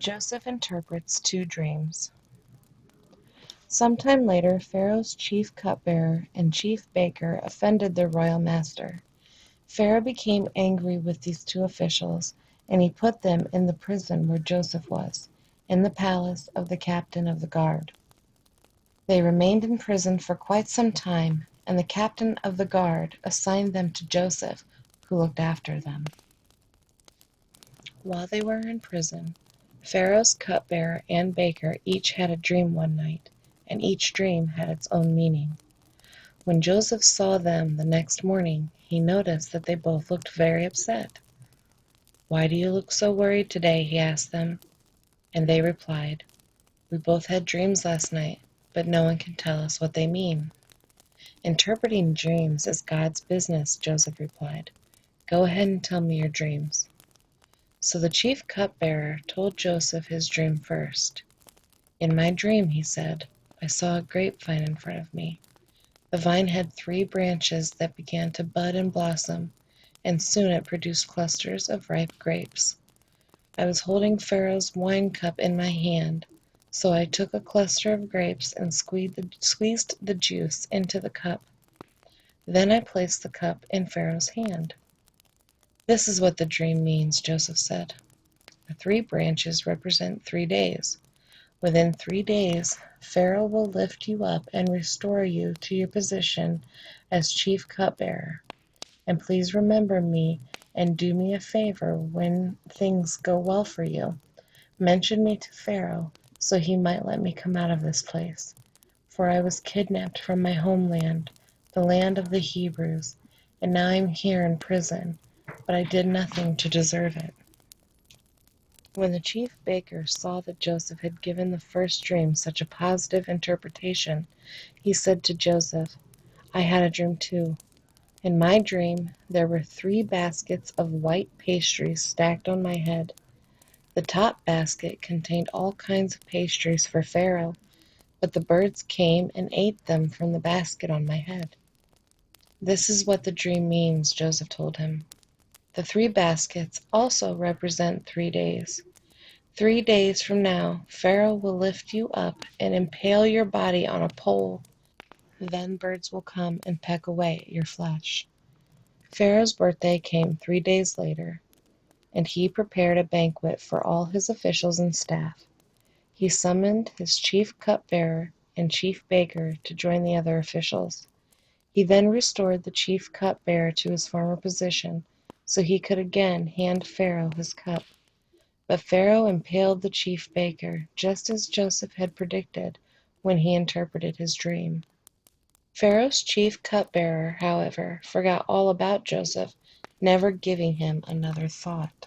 Joseph interprets two dreams. Sometime later, Pharaoh's chief cupbearer and chief baker offended their royal master. Pharaoh became angry with these two officials, and he put them in the prison where Joseph was, in the palace of the captain of the guard. They remained in prison for quite some time, and the captain of the guard assigned them to Joseph, who looked after them. While they were in prison, Pharaoh's cupbearer and baker each had a dream one night, and each dream had its own meaning. When Joseph saw them the next morning, he noticed that they both looked very upset. "Why do you look so worried today?" he asked them. And they replied, "We both had dreams last night, but no one can tell us what they mean." "Interpreting dreams is God's business," Joseph replied. "Go ahead and tell me your dreams." So the chief cupbearer told Joseph his dream first. "In my dream," he said, "I saw a grapevine in front of me. The vine had 3 branches that began to bud and blossom, and soon it produced clusters of ripe grapes. I was holding Pharaoh's wine cup in my hand, so I took a cluster of grapes and squeezed the juice into the cup. Then I placed the cup in Pharaoh's hand." "This is what the dream means," Joseph said. "The 3 branches represent 3 days. Within 3 days, Pharaoh will lift you up and restore you to your position as chief cupbearer. And please remember me and do me a favor when things go well for you. Mention me to Pharaoh so he might let me come out of this place. For I was kidnapped from my homeland, the land of the Hebrews, and now I am here in prison, but I did nothing to deserve it." When the chief baker saw that Joseph had given the first dream such a positive interpretation, he said to Joseph, "I had a dream too. In my dream, there were 3 baskets of white pastries stacked on my head. The top basket contained all kinds of pastries for Pharaoh, but the birds came and ate them from the basket on my head." "This is what the dream means," Joseph told him. "The 3 baskets also represent 3 days. 3 days from now, Pharaoh will lift you up and impale your body on a pole. Then birds will come and peck away at your flesh." Pharaoh's birthday came 3 days later, and he prepared a banquet for all his officials and staff. He summoned his chief cupbearer and chief baker to join the other officials. He then restored the chief cupbearer to his former position, so he could again hand Pharaoh his cup. But Pharaoh impaled the chief baker, just as Joseph had predicted when he interpreted his dream. Pharaoh's chief cupbearer, however, forgot all about Joseph, never giving him another thought.